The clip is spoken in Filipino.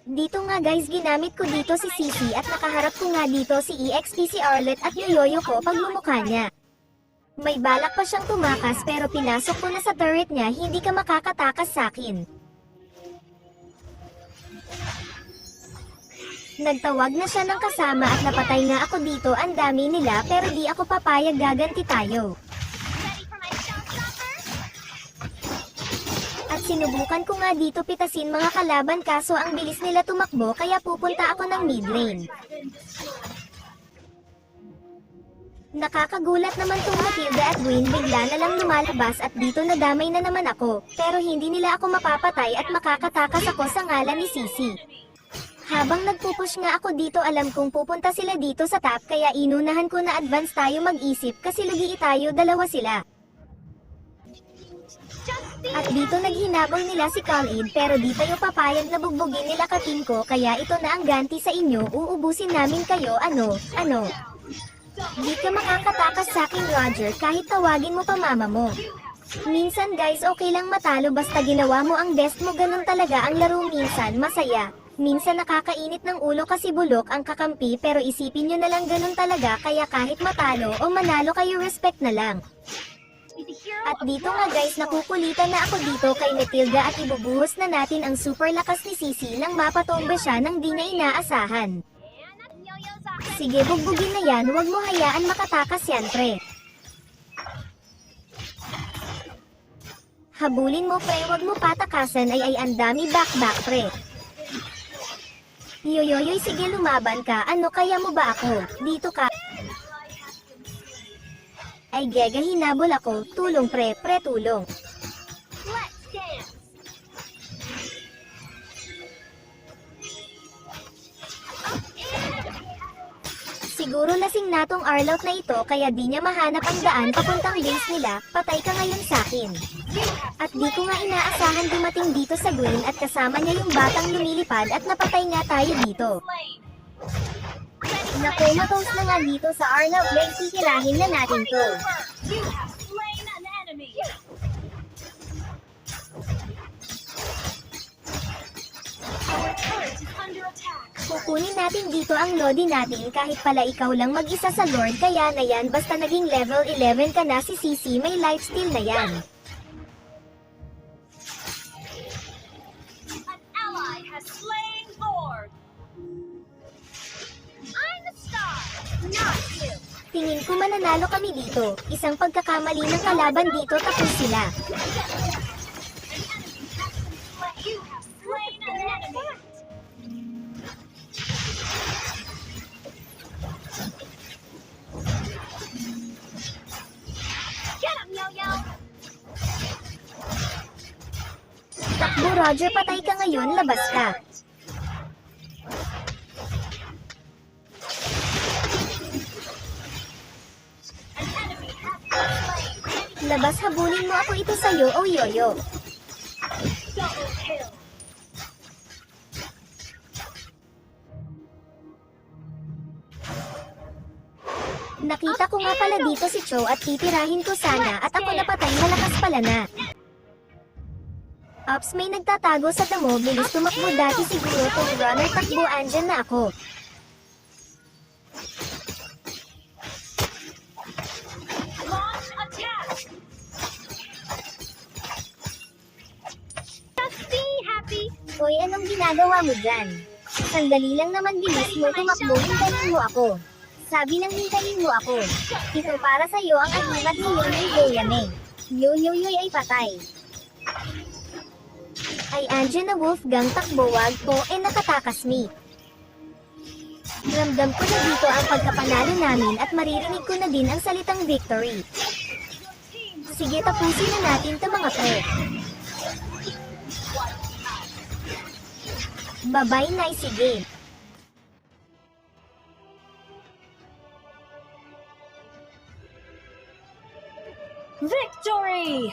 Dito nga guys, ginamit ko dito si Sisi at nakaharap ko nga dito si EXP, si Arlet at yoyoyo ko pag lumukha niya. May balak pa siyang tumakas pero pinasok ko na sa turret niya, hindi ka makakatakas sakin. Nagtawag na siya ng kasama at napatay nga ako dito, ang dami nila pero di ako papayag, gaganti tayo. At sinubukan ko nga dito pitasin mga kalaban kaso ang bilis nila tumakbo kaya pupunta ako ng mid lane. Nakakagulat naman tong Matilda at Gwen, bigla na lang lumalabas at dito nadamay na naman ako, pero hindi nila ako mapapatay at makakatakas ako sa ngalan ni Sisi. Habang nagpupush nga ako dito, alam kong pupunta sila dito sa top kaya inunahan ko na advance tayo mag-isip kasi lugi tayo, dalawa sila. At dito naghinabol nila si Colin pero di tayo papayag na bugbugin nila ka-team ko kaya ito na ang ganti sa inyo, uubusin namin kayo, ano. Di ka makakatakas sa akin Roger kahit tawagin mo pa mama mo. Minsan guys okay lang matalo basta ginawa mo ang best mo, ganun talaga ang laro, minsan masaya. Minsan nakakainit ng ulo kasi bulok ang kakampi pero isipin nyo na lang ganun talaga kaya kahit matalo o manalo kayo respect na lang. At dito nga guys nakukulitan na ako dito kay Matilda at ibubuhos na natin ang super lakas ni Sisi nang mapatomba siya nang di niya inaasahan. Sige bugbugin na yan, huwag mo hayaan makatakas yan pre. Habulin mo pre, huwag mo patakasan, ay ang dami back pre. Yoyoyoy sige lumaban ka, ano kaya mo ba ako, dito ka. Ay gega hinabol ako, tulong pre tulong. Siguro lasing natong Arlout na ito kaya di niya mahanap ang daan papuntang base nila, patay ka ngayon sakin. At di ko nga inaasahan dumating dito sa Gwen at kasama niya yung batang lumilipad at napatay nga tayo dito. Naku, ma-toast na nga dito sa Arlout Lane, sisirahin na natin to. Kukunin natin dito ang Lodi natin kahit pala ikaw lang mag-isa sa Lord kaya na yan basta naging level 11 ka na si Sisi may lifesteal na yan. An ally has slain Lord. I'm the star, not you. Tingin ko mananalo kami dito, isang pagkakamali ng kalaban dito tapos sila. You have slain an enemy. Get him, Yo-Yo. Takbo Roger, patay ka ngayon, labas ka. Labas, habulin mo ako, ito sa'yo, o yoyo. Double kill. Nakita ko nga pala dito si Cho at titirahin ko sana at ako napatay, malakas pala na. Ops, may nagtatago sa damo, bilis tumakbo, dati siguro tong runner, takbo, andyan na ako. Launch attack. Just be happy. Hoy, anong ginagawa mo dyan? Sandali lang naman, bilis mo tumakbo, hintayin mo ako. Sabi ng hintayin mo ako. Ito para sa'yo ang agimat ngayon ng Goyame. Yoyoyoy ay patay. Ay andyan na Wolfgang, takbo, wag po, nakatakas me. Ramdam ko na dito ang pagkapanalo namin at maririnig ko na din ang salitang victory. Sige, tapusin na natin to mga pre. Bye-bye, nice game. Victory!